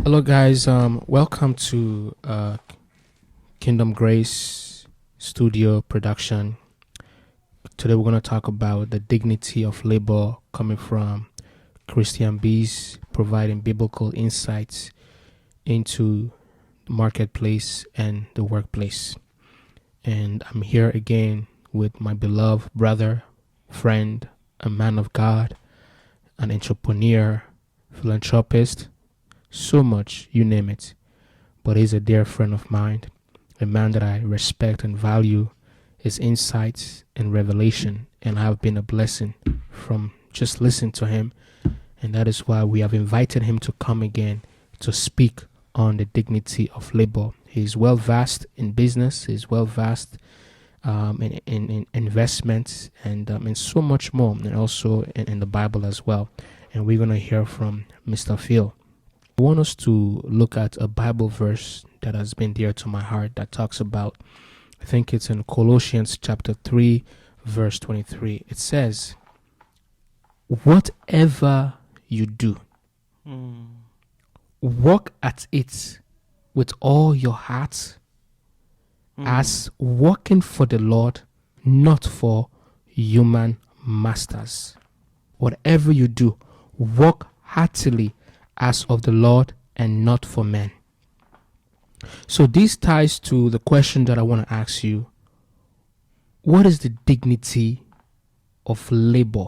Hello, guys. Welcome to Kingdom Grace Studio Production. Today, we're going to talk about the dignity of labor coming from ChristianBiz, providing biblical insights into the marketplace and the workplace. And I'm here again with my beloved brother, friend, a man of God, an entrepreneur, philanthropist, so much, you name it. But he's a dear friend of mine, a man that I respect and value his insights and revelation, and have been a blessing from just listening to him. And that is why we have invited him to come again to speak on the dignity of labor. He's well versed in business, he's well versed in investments and so much more, and also in the Bible as well. And we're going to hear from Mr. Phil. I want us to look at a Bible verse that has been dear to my heart that talks about, I think it's in Colossians chapter 3, verse 23. It says, whatever you do, work at it with all your heart, as working for the Lord, not for human masters. Whatever you do, work heartily as of the Lord and not for men. So this ties to the question that I want to ask you. What is the dignity of labor?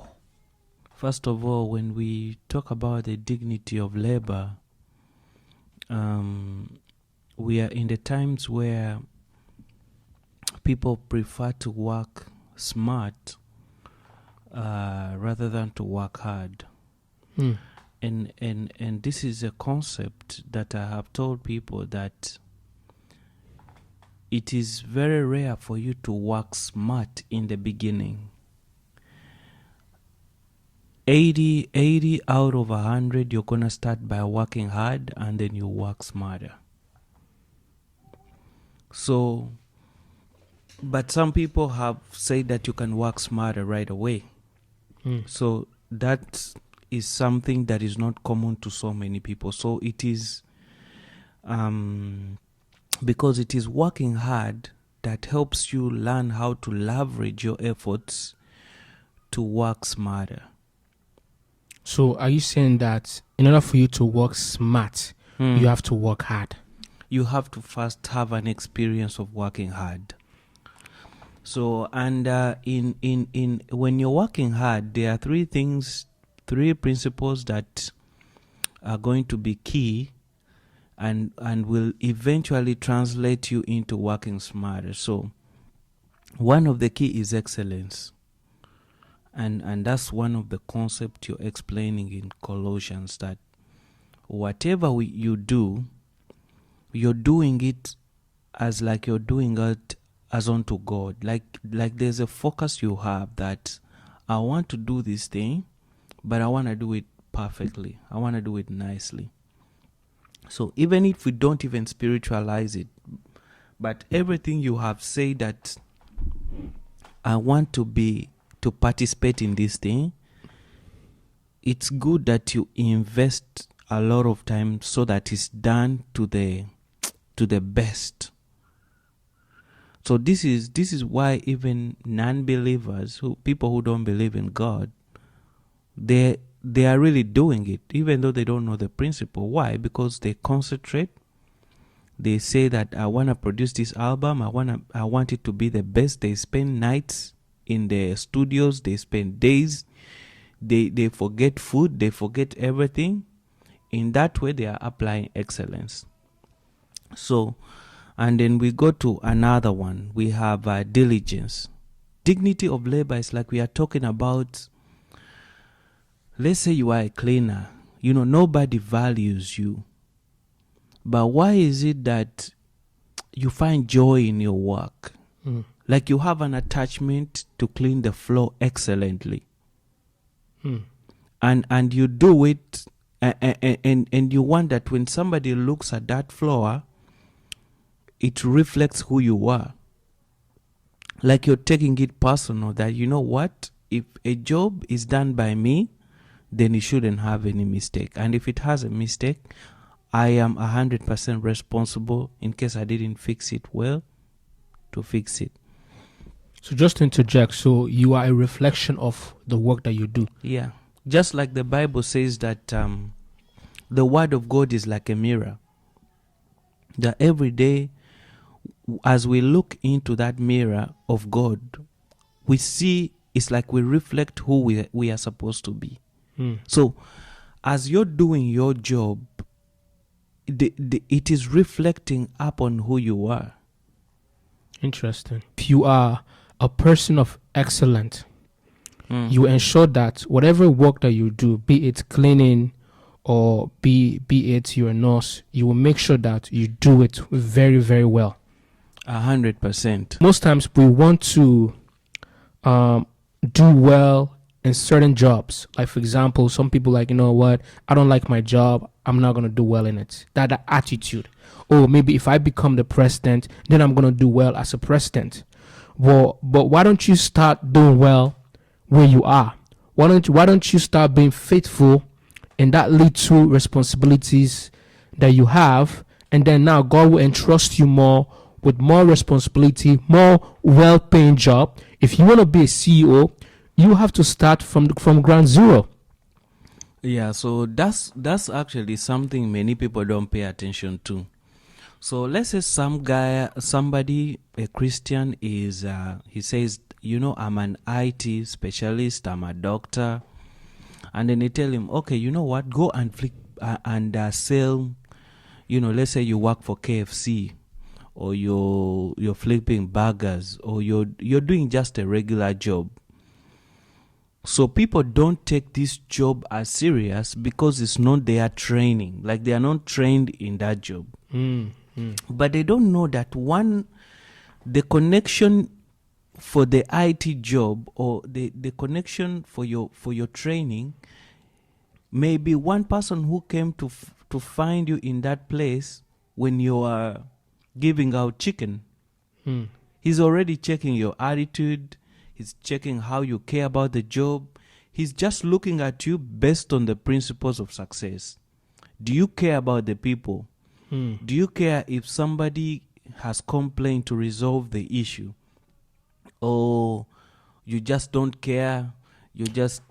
First of all, when we talk about the dignity of labor, we are in the times where people prefer to work smart rather than to work hard. And this is a concept that I have told people that it is very rare for you to work smart in the beginning. 80 out of 100, you're going to start by working hard and then you work smarter. So, but some people have said that you can work smarter right away. So that is something that is not common to so many people. So it is because it is working hard that helps you learn how to leverage your efforts to work smarter. So are you saying that in order for you to work smart, you have to work hard? You have to first have an experience of working hard. So, and in when you're working hard, there are three principles that are going to be key and will eventually translate you into working smarter. So one of the key is excellence. And that's one of the concepts you're explaining in Colossians, that whatever you do, you're doing it as like you're doing it as unto God. Like there's a focus you have that I want to do this thing, but I want to do it perfectly. I want to do it nicely. So even if we don't even spiritualize it, but everything you have said that I want to participate in this thing, it's good that you invest a lot of time so that it's done to the best. So this is why even non-believers, people who don't believe in God, they are really doing it, even though they don't know the principle. Why? Because they concentrate. They say that I want to produce this album. I want it to be the best. They spend nights in the studios. They spend days. They forget food. They forget everything. In that way, they are applying excellence. So, and then we go to another one. We have diligence. Dignity of labor is like we are talking about. Let's say you are a cleaner. Nobody values you. But why is it that you find joy in your work? Like you have an attachment to clean the floor excellently. And you do it, and you want that when somebody looks at that floor, it reflects who you are. Like you're taking it personal, that you know what? If a job is done by me, then it shouldn't have any mistake. And if it has a mistake, I am 100% responsible in case I didn't fix it well to fix it. So just to interject, so you are a reflection of the work that you do. Yeah. Just like the Bible says that the word of God is like a mirror. That every day, as we look into that mirror of God, we see it's like we reflect who we are supposed to be. So as you're doing your job, it is reflecting upon who you are. Interesting. If you are a person of excellence, you ensure that whatever work that you do, be it cleaning or be it you're a nurse, you will make sure that you do it very, very well. 100%. Most times we want to do well in certain jobs. Like, for example, some people like, you know what, I don't like my job, I'm not going to do well in it. That attitude. Or maybe if I become the president, then I'm going to do well as a president. Well, but why don't you start doing well where you are? Why don't you start being faithful in that little responsibilities that you have, and then now God will entrust you more with more responsibility, more well-paying job. If you want to be a CEO, you have to start from ground zero. Yeah, so that's actually something many people don't pay attention to. So let's say somebody, a Christian, is he says, I'm an IT specialist, I'm a doctor, and then they tell him, okay, you know what, go and sell. Let's say you work for KFC, or you're flipping burgers, or you're doing just a regular job. So people don't take this job as serious because it's not their training. Like, they are not trained in that job. But they don't know that the connection for the IT job, or the connection for your training, may be one person who came to find you in that place when you are giving out chicken. He's already checking your attitude. He's checking how you care about the job. He's just looking at you based on the principles of success. Do you care about the people? Do you care if somebody has complained to resolve the issue? Or you just don't care? You're just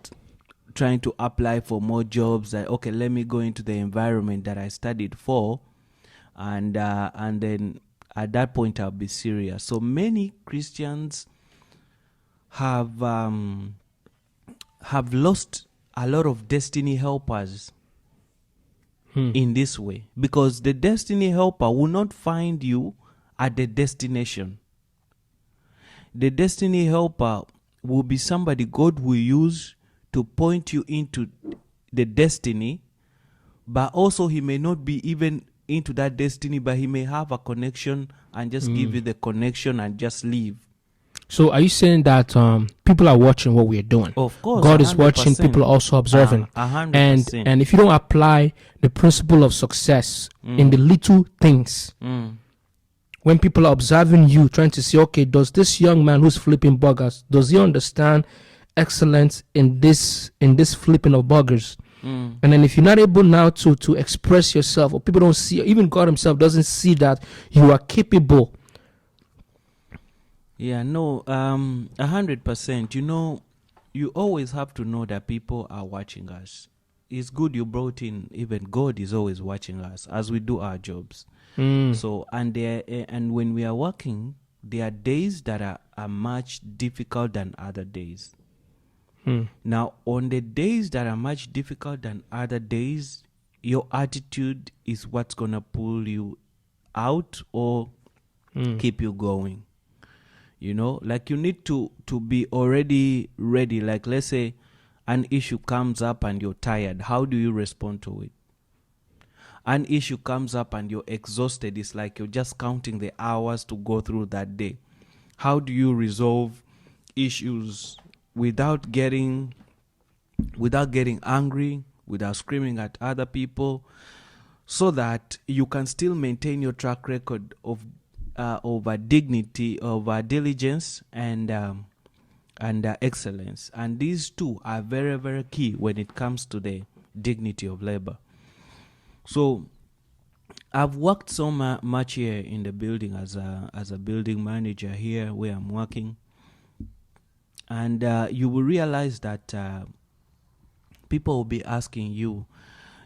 trying to apply for more jobs. Like, okay, let me go into the environment that I studied for, and then at that point I'll be serious. So many Christians have lost a lot of destiny helpers in this way, because the destiny helper will not find you at the destination. The destiny helper will be somebody God will use to point you into the destiny, but also he may not be even into that destiny, but he may have a connection and just give you the connection and just leave. So are you saying that people are watching what we're doing? Of course, God is 100%. watching, people are also observing. 100%. And if you don't apply the principle of success in the little things, when people are observing you, trying to see, okay, does this young man who's flipping burgers, does he understand excellence in this flipping of burgers? And then if you're not able now to express yourself, or people don't see, even God himself doesn't see that you are capable. Yeah, no, 100%. You always have to know that people are watching us. It's good you brought in, even God is always watching us as we do our jobs. So, and when we are working, there are days that are much difficult than other days. Now, on the days that are much difficult than other days, your attitude is what's going to pull you out or keep you going. Like, you need to be already ready. Like, let's say an issue comes up and you're tired. How do you respond to it? An issue comes up and you're exhausted. It's like you're just counting the hours to go through that day. How do you resolve issues without getting angry, without screaming at other people, so that you can still maintain your track record of dignity, of diligence, and excellence. And these two are very, very key when it comes to the dignity of labor. So I've worked so much here in the building as a building manager here where I'm working, and you will realize that people will be asking you,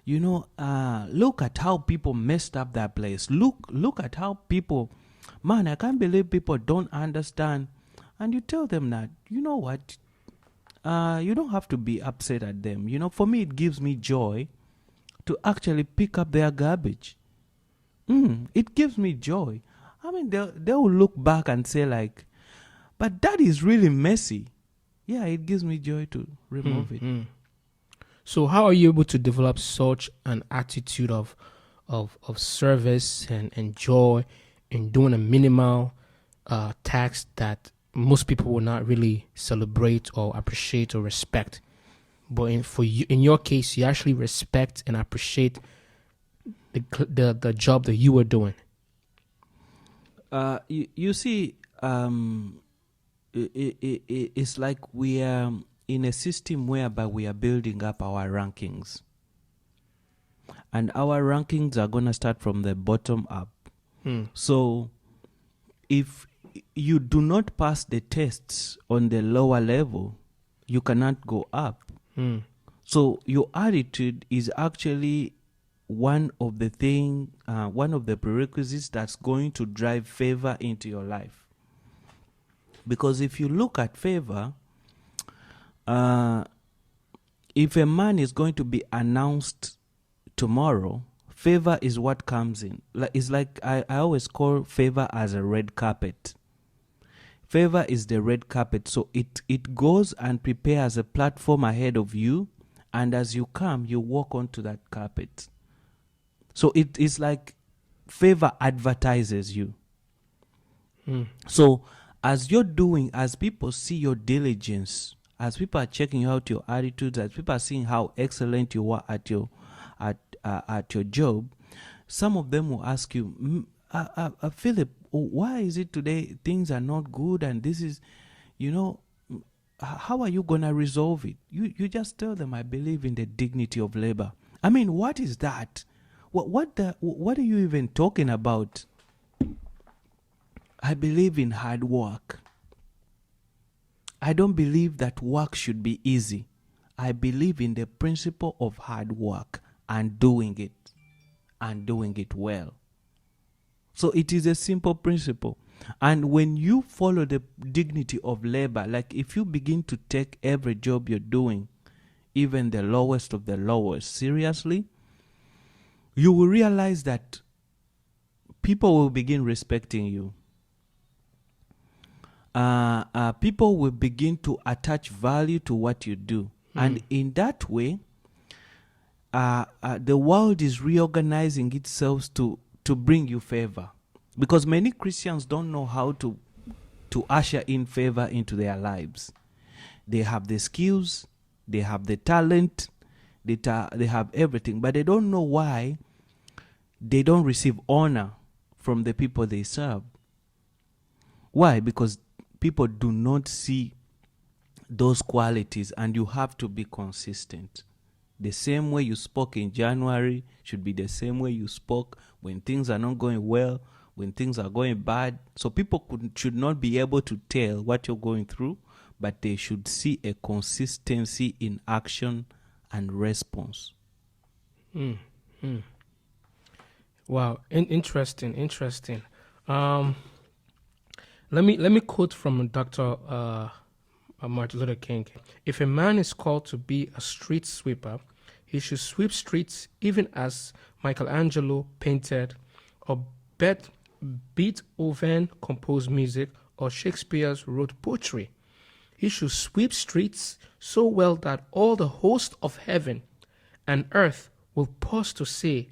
look at how people messed up that place. Look at how people, man, I can't believe people don't understand. And you tell them that, you know what, you don't have to be upset at them. For me, it gives me joy to actually pick up their garbage. It gives me joy. I mean, they will look back and say like, but that is really messy. Yeah, it gives me joy to remove it. So how are you able to develop such an attitude of service and joy in doing a minimal task that most people will not really celebrate or appreciate or respect? But in your case, you actually respect and appreciate the job that you were doing. You see, it's like we are in a system whereby we are building up our rankings. And our rankings are going to start from the bottom up. So if you do not pass the tests on the lower level, you cannot go up. So your attitude is actually one of the prerequisites that's going to drive favor into your life. Because if you look at favor, if a man is going to be announced tomorrow, favor is what comes in. It's like I always call favor as a red carpet. Favor is the red carpet. So it goes and prepares a platform ahead of you, and as you come, you walk onto that carpet. So it is like favor advertises you. So as people see your diligence, as people are checking out your attitudes, as people are seeing how excellent you are at your job, some of them will ask you, Philip, why is it today things are not good, and this is, how are you gonna resolve it? You just tell them, I believe in the dignity of labor. I mean, what is that? What are you even talking about? I believe in hard work. I don't believe that work should be easy. I believe in the principle of hard work and doing it well. So it is a simple principle. And when you follow the dignity of labor, like if you begin to take every job you're doing, even the lowest of the lowest, seriously, you will realize that people will begin respecting you. People will begin to attach value to what you do. And in that way, the world is reorganizing itself to bring you favor. Because many Christians don't know how to usher in favor into their lives. They have the skills, they have the talent, they have everything, but they don't know why they don't receive honor from the people they serve. Why? Because people do not see those qualities, and you have to be consistent. The same way you spoke in January should be the same way you spoke when things are not going well, when things are going bad. So people should not be able to tell what you're going through, but they should see a consistency in action and response. Wow, interesting. Let me quote from Dr. Martin Luther King. If a man is called to be a street sweeper, he should sweep streets even as Michelangelo painted, or Beethoven composed music, or Shakespeare wrote poetry. He should sweep streets so well that all the host of heaven and earth will pause to say,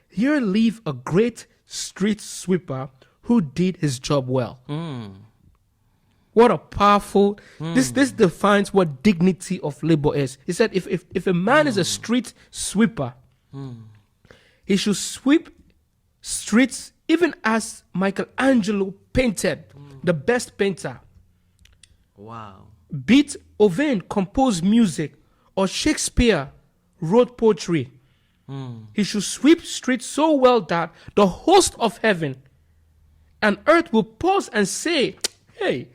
here live a great street sweeper who did his job well. What a powerful, this defines what dignity of labor is. He said if a man is a street sweeper, he should sweep streets even as Michelangelo painted, the best painter. Wow. Beethoven composed music, or Shakespeare wrote poetry. He should sweep streets so well that the host of heaven and earth will pause and say, hey,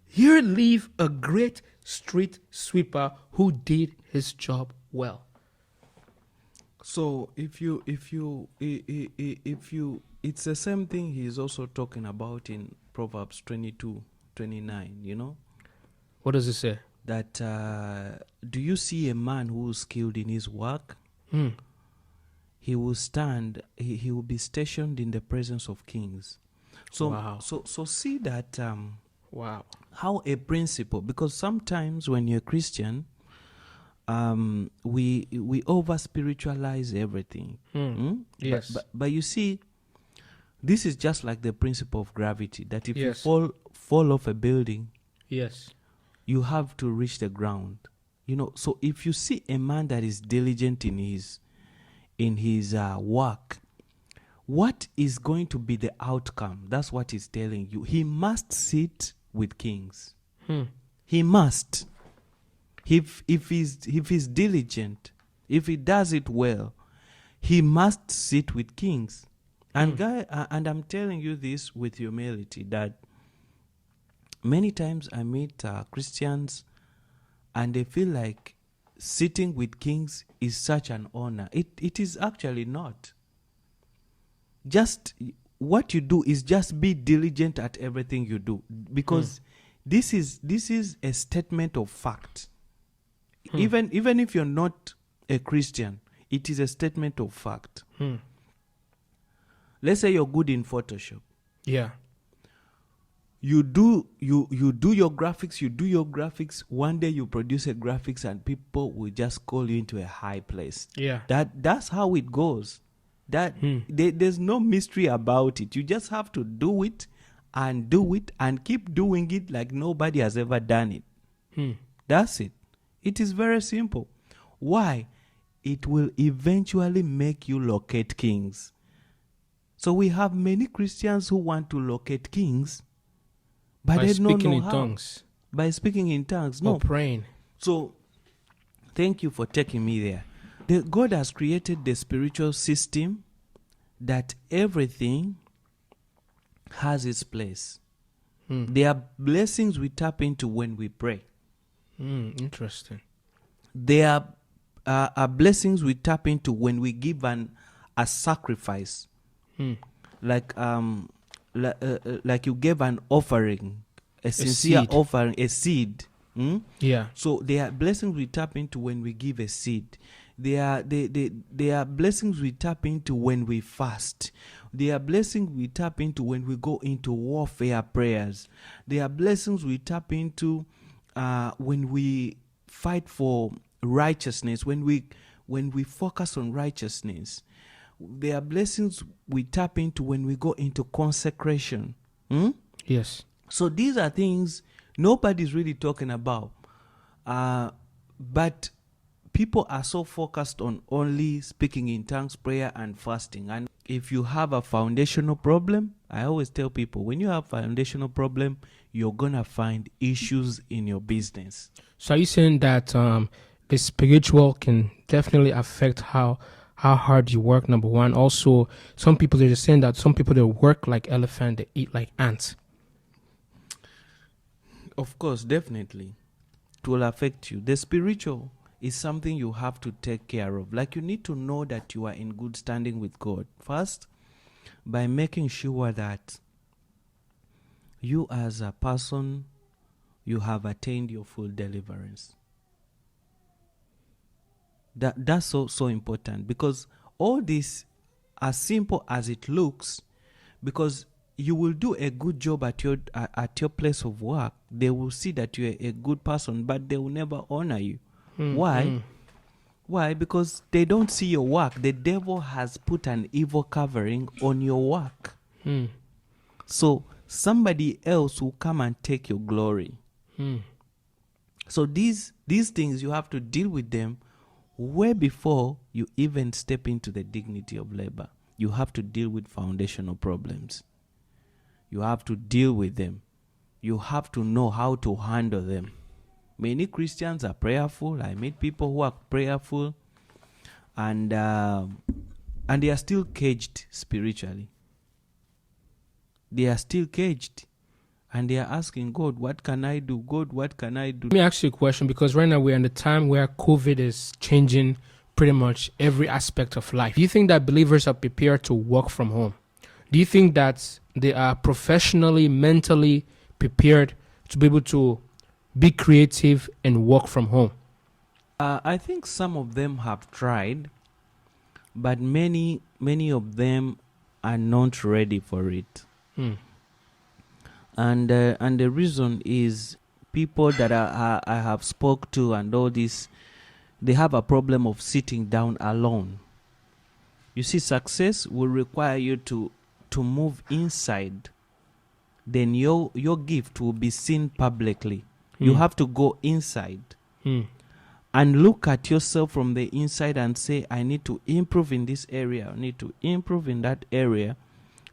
here live a great street sweeper who did his job well. So if you, it's the same thing he's also talking about in Proverbs 22:29, you know? What does it say? That, do you see a man who is skilled in his work? He will stand, he will be stationed in the presence of kings. So, Wow. so see that, Wow. how a principle, because sometimes when you're a Christian, we over spiritualize everything. Yes. But you see, this is just like the principle of gravity, that if Yes. you fall off a building, Yes. you have to reach the ground. You know, so if you see a man that is diligent in his work, what is going to be the outcome? That's what he's telling you. He must sit with kings. He must. If he's diligent, if he does it well, he must sit with kings. And and I'm telling you this with humility, that many times I meet Christians and they feel like sitting with kings is such an honor. It is actually not. Just what you do is just be diligent at everything you do, because this is a statement of fact. Even if you're not a Christian, it is a statement of fact. Let's say you're good in Photoshop. Yeah. You do your graphics. One day you produce a graphics and people will just call you into a high place. Yeah. That's how it goes. There's no mystery about it. You just have to do it and keep doing it like nobody has ever done it. That's it. It is very simple. Why? It will eventually make you locate kings. So we have many Christians who want to locate kings, but By they don't speaking know in how. tongues. By speaking in tongues. No. Or praying. So, thank you for taking me there. God has created the spiritual system that everything has its place. There are blessings we tap into when we pray. Interesting. There are blessings we tap into when we give a sacrifice. Like you gave an offering, a sincere seed. offering, a seed. Yeah. So there are blessings we tap into when we give a seed. There are blessings we tap into when we fast. There are blessings we tap into when we go into warfare prayers. There are blessings we tap into when we fight for righteousness, when we focus on righteousness. There are blessings we tap into when we go into consecration. Yes. So these are things nobody's really talking about. But people are so focused on only speaking in tongues, prayer, and fasting. And if you have a foundational problem, I always tell people, when you have a foundational problem, you're going to find issues in your business. So are you saying that the spiritual can definitely affect how hard you work, number one? Also, some people, they're just saying that some people, they work like elephant, they eat like ants. Of course, definitely. It will affect you. The spiritual is something you have to take care of. Like, you need to know that you are in good standing with God. First, by making sure that you as a person, you have attained your full deliverance. That's so important, because all this, as simple as it looks, because you will do a good job at your place of work, they will see that you're a good person, but they will never honor you. Why? Why? Because they don't see your work. The devil has put an evil covering on your work. So somebody else will come and take your glory. So these things, you have to deal with them way before you even step into the dignity of labor. You have to deal with foundational problems. You have to deal with them. You have to know how to handle them. Many Christians are prayerful. I meet people who are prayerful, and they are still caged spiritually. They are still caged, and they are asking God, "What can I do? God, what can I do?" Let me ask you a question, because right now we're in a time where COVID is changing pretty much every aspect of life. Do you think that believers are prepared to work from home? Do you think that they are professionally, mentally prepared to be able to be creative and work from home? I think some of them have tried, but many of them are not ready for it. And the reason is people that I have spoke to and all this, they have a problem of sitting down alone. You see, success will require you to move inside. Then your gift will be seen publicly. You have to go inside and look at yourself from the inside and say, I need to improve in this area, I need to improve in that area.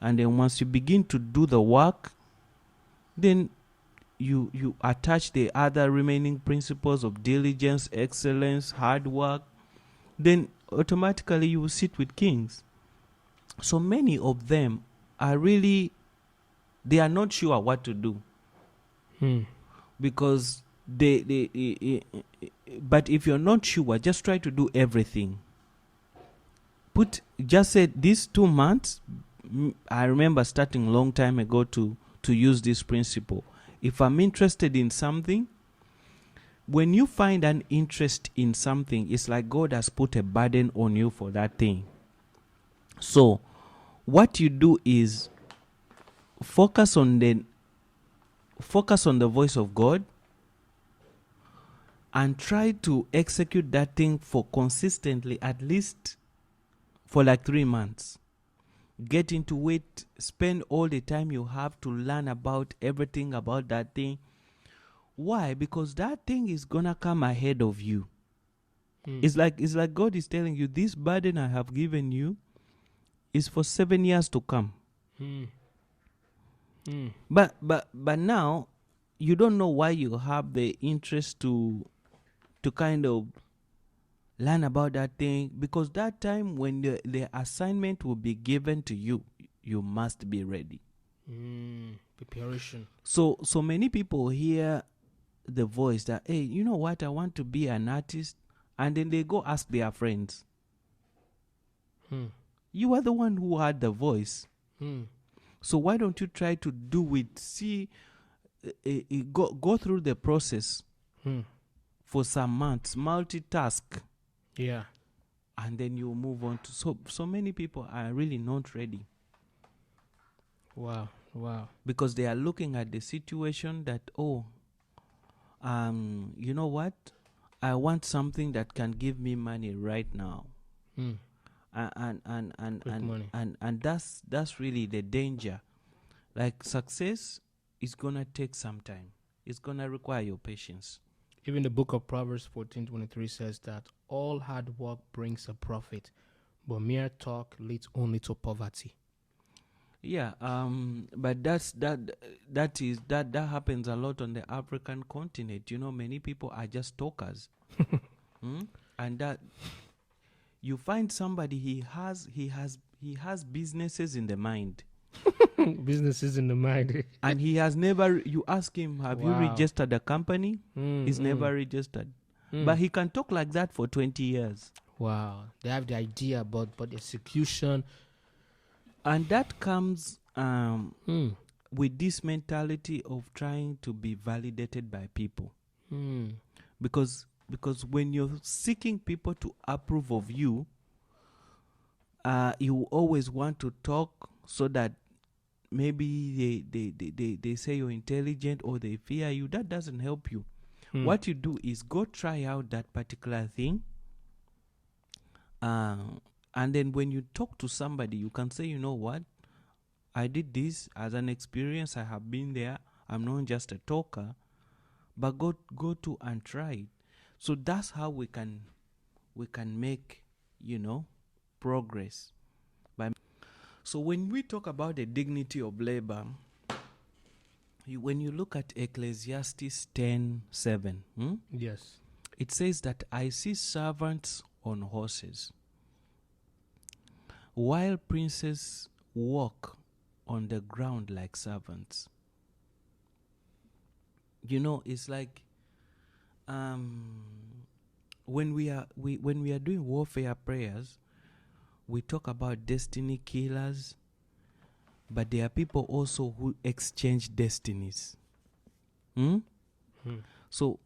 And then once you begin to do the work, then you attach the other remaining principles of diligence, excellence, hard work, then automatically you will sit with kings. So many of them are really, they are not sure what to do. Because but if you're not sure, just try to do everything. Just say these 2 months, I remember starting a long time ago to use this principle. If I'm interested in something, when you find an interest in something, it's like God has put a burden on you for that thing. So what you do is focus on the voice of God and try to execute that thing for consistently, at least for like 3 months. Get into it, spend all the time you have to learn about everything about that thing. Why? Because that thing is gonna come ahead of you. It's like God is telling you, this burden I have given you is for 7 years to come. But now you don't know why you have the interest to kind of learn about that thing, because that time when the assignment will be given to you, you must be ready. Preparation. So many people hear the voice that, hey, you know what, I want to be an artist, and then they go ask their friends. You are the one who had the voice. So why don't you try to do it? See, go through the process for some months, multitask. Yeah. And then you move on to so many people are really not ready. Wow. Because they are looking at the situation that, you know what? I want something that can give me money right now. And that's really the danger. Like, success is gonna take some time. It's gonna require your patience. Even the book of Proverbs 14:23 says that all hard work brings a profit, but mere talk leads only to poverty. Yeah, but that happens a lot on the African continent. You know, many people are just talkers. And that you find somebody, he has businesses in the mind. Businesses in the mind. And he has never, you ask him, have you registered a company? He's never registered. But he can talk like that for 20 years. Wow. They have the idea, but execution. And that comes with this mentality of trying to be validated by people. Because when you're seeking people to approve of you, you always want to talk so that maybe they say you're intelligent or they fear you. That doesn't help you. What you do is go try out that particular thing. And then when you talk to somebody, you can say, you know what? I did this as an experience. I have been there. I'm not just a talker. But go to and try it. So that's how we can make, progress. So when we talk about the dignity of labor, when you look at Ecclesiastes 10:7, Yes. it says that I see servants on horses. while princes walk on the ground like servants. You know, it's like when we are doing warfare prayers, we talk about destiny killers, but there are people also who exchange destinies. So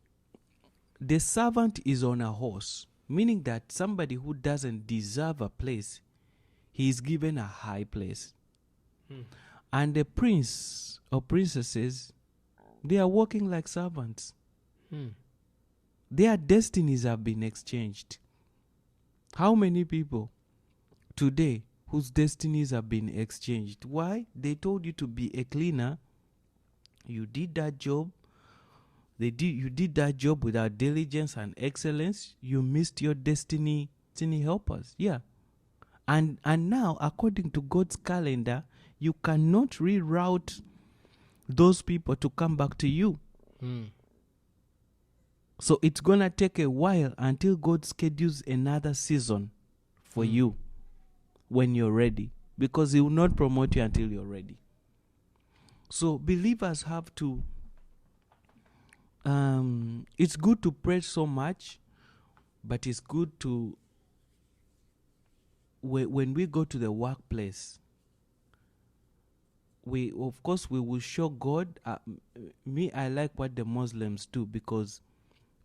the servant is on a horse, meaning that somebody who doesn't deserve a place, he is given a high place. And the prince or princesses, they are walking like servants. Their destinies have been exchanged. How many people today whose destinies have been exchanged? Why? They told you to be a cleaner. You did that job. You did that job without diligence and excellence. You missed your destiny helpers. Yeah. And now, according to God's calendar, you cannot reroute those people to come back to you. So it's going to take a while until God schedules another season for you when you're ready, because He will not promote you until you're ready. So believers have to, it's good to pray so much, but it's good to, when we go to the workplace, we will show God. I like what the Muslims do, because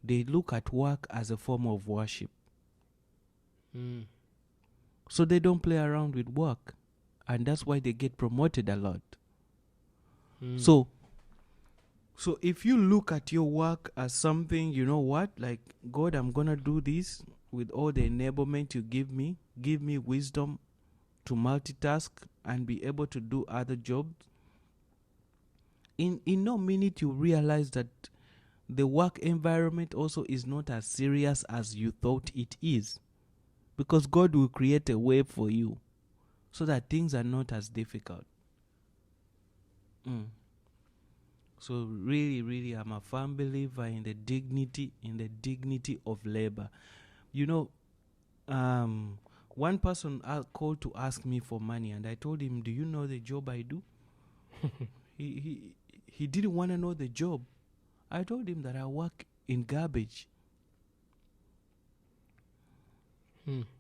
they look at work as a form of worship. So they don't play around with work, and that's why they get promoted a lot. So if you look at your work as something, you know what, like, God, I'm gonna do this with all the enablement you give me wisdom to multitask and be able to do other jobs. In no minute you realize that the work environment also is not as serious as you thought it is, because God will create a way for you so that things are not as difficult. So really, really, I'm a firm believer in the dignity of labor. You know, one person called to ask me for money, and I told him, "Do you know the job I do?" He didn't want to know the job. I told him that I work in garbage.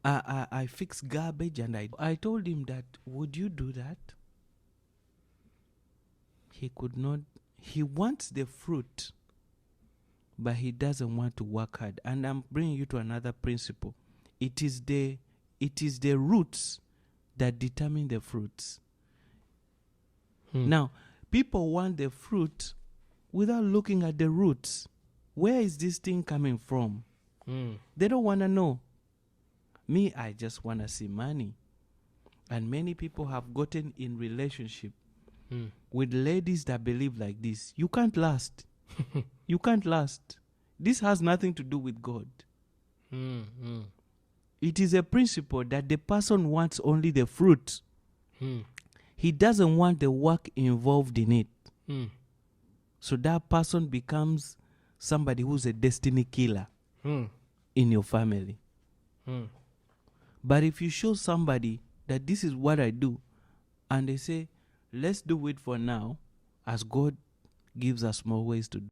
I fix garbage, and I told him that, would you do that? He could not. He wants the fruit, but he doesn't want to work hard. And I'm bringing you to another principle. It is the roots that determine the fruits. Now, people want the fruit without looking at the roots. Where is this thing coming from? They don't want to know. Me, I just want to see money. And many people have gotten in relationship with ladies that believe like this. You can't last. You can't last. This has nothing to do with God. It is a principle that the person wants only the fruit. He doesn't want the work involved in it. So that person becomes somebody who's a destiny killer in your family. But if you show somebody that this is what I do, and they say, let's do it for now, as God gives us more ways to do